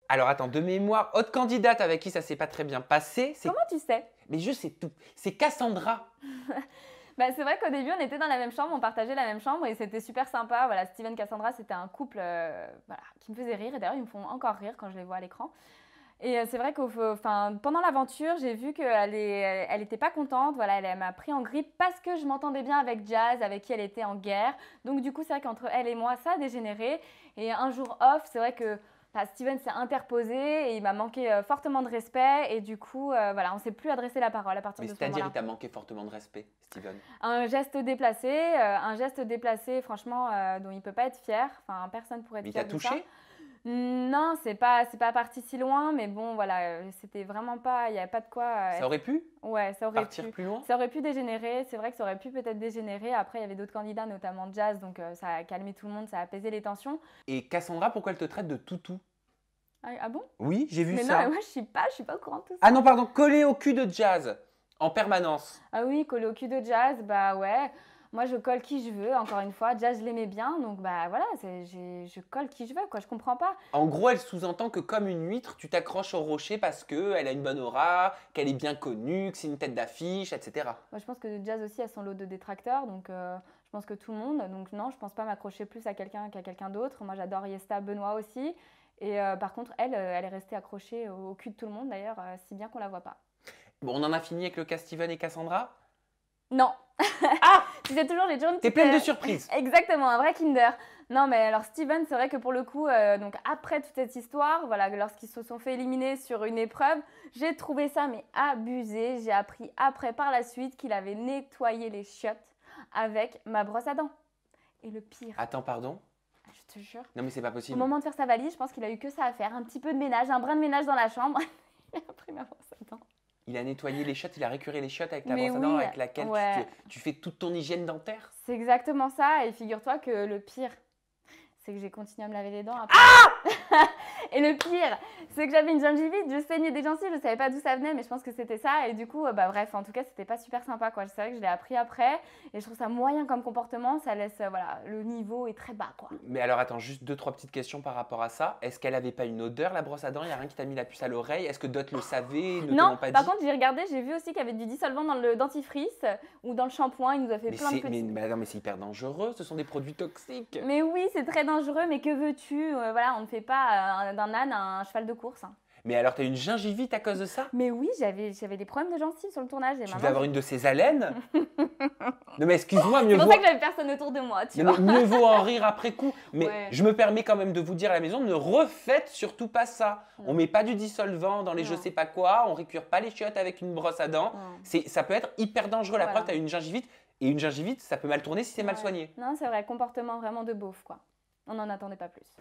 Alors attends, de mémoire, autre candidate avec qui ça s'est pas très bien passé, c'est... Comment tu sais? Mais je sais tout. C'est Cassandra. Bah, c'est vrai qu'au début, on était dans la même chambre, on partageait la même chambre et c'était super sympa. Voilà, Steven et Cassandra, c'était un couple voilà, qui me faisait rire. Et d'ailleurs, ils me font encore rire quand je les vois à l'écran. Et c'est vrai que pendant l'aventure, j'ai vu qu'elle était pas contente. Voilà, elle m'a pris en grippe parce que je m'entendais bien avec Jazz, avec qui elle était en guerre. Donc du coup, c'est vrai qu'entre elle et moi, ça a dégénéré. Et un jour off, c'est vrai que Steven s'est interposé et il m'a manqué fortement de respect. Et du coup, voilà, on ne s'est plus adressé la parole à partir Mais de ce c'est-à-dire, moment-là. il t'a manqué fortement de respect, Steven. Un geste déplacé, franchement, dont il peut pas être fier. Enfin, personne pourrait être Mais il fier t'a de ça. touché? Non, c'est pas parti si loin, mais bon, voilà, c'était vraiment pas, il n'y avait pas de quoi. Ça aurait pu Ouais, ça aurait partir pu. plus loin? Ça aurait pu dégénérer. C'est vrai que ça aurait pu peut-être dégénérer. Après, il y avait d'autres candidats, notamment Jazz, donc ça a calmé tout le monde, ça a apaisé les tensions. Et Cassandra, pourquoi elle te traite de toutou? Ah bon? Oui, j'ai vu Mais non, ça. mais moi, je suis pas au courant de tout ça. Ah non, pardon, collé au cul de Jazz, en permanence. Ah oui, coller au cul de Jazz, bah ouais. Moi, je colle qui je veux, encore une fois. Jazz, je l'aimais bien, donc bah voilà, je colle qui je veux, quoi. Je comprends pas. En gros, elle sous-entend que comme une huître, tu t'accroches au rocher parce qu'elle a une bonne aura, qu'elle est bien connue, que c'est une tête d'affiche, etc. Moi, je pense que Jazz aussi a son lot de détracteurs, donc je pense que tout le monde. Donc non, je pense pas m'accrocher plus à quelqu'un qu'à quelqu'un d'autre. Moi, j'adore Yesta Benoît aussi. Et par contre, elle est restée accrochée au cul de tout le monde, d'ailleurs, si bien qu'on la voit pas. Bon, on en a fini avec le cas Steven et Cassandra? Non. Ah! Tu sais toujours, j'ai toujours une T'es petite, pleine de surprises. Exactement, un vrai Kinder. Non, mais alors Steven, c'est vrai que pour le coup, donc après toute cette histoire, voilà, lorsqu'ils se sont fait éliminer sur une épreuve, j'ai trouvé ça mais abusé. J'ai appris après, par la suite, qu'il avait nettoyé les chiottes avec ma brosse à dents. Et le pire, Attends, pardon? je te jure, Non mais c'est pas au possible. moment de faire sa valise, je pense qu'il a eu que ça à faire, un petit peu de ménage, un brin de ménage dans la chambre. Il a pris ma brosse à dents. Il a nettoyé les chiottes, il a récuré les chiottes avec la Mais brosse à dents oui, avec laquelle ouais. tu fais toute ton hygiène dentaire? C'est exactement ça. Et figure-toi que le pire, c'est que j'ai continué à me laver les dents après. Et le pire, c'est que j'avais une gingivite, je saignais des gencives, je savais pas d'où ça venait, mais je pense que c'était ça. Et du coup, bah bref, en tout cas, c'était pas super sympa, quoi. C'est vrai que je l'ai appris après, et je trouve ça moyen comme comportement. Ça laisse, voilà, le niveau est très bas, quoi. Mais alors attends, juste deux, trois petites questions par rapport à ça. Est-ce qu'elle avait pas une odeur la brosse à dents? Il n'y a rien qui t'a mis la puce à l'oreille? Est-ce que d'autres le savaient, ne te Non, l'ont pas par dit? contre, j'ai regardé, j'ai vu aussi qu'il y avait du dissolvant dans le dentifrice ou dans le shampoing. Il nous a fait Mais plein de c'est petits. non, mais c'est hyper dangereux, ce sont des produits toxiques. Mais oui, c'est très dangereux, mais que veux-tu? Voilà, on ne fait pas d'un âne un cheval de course, hein. Mais alors t'as une gingivite à cause de ça? Mais oui, j'avais des problèmes de gencives sur le tournage. Et Tu maman, devais avoir une de ces haleines? Non mais excuse-moi, c'est mieux pour vaut... ça que j'avais personne autour de moi, tu Non, vois. mais mieux vaut en rire après coup. Mais Ouais. je me permets quand même de vous dire à la maison, ne refaites surtout pas ça. On met pas du dissolvant dans les je Non. sais pas quoi, on récure pas les chiottes avec une brosse à dents. Non. Ça peut être hyper dangereux. La Voilà. preuve, tu as une gingivite. Et une gingivite, ça peut mal tourner si c'est mal Ouais. soigné. Non, c'est vrai, comportement vraiment de beauf, quoi. On n'en attendait pas plus.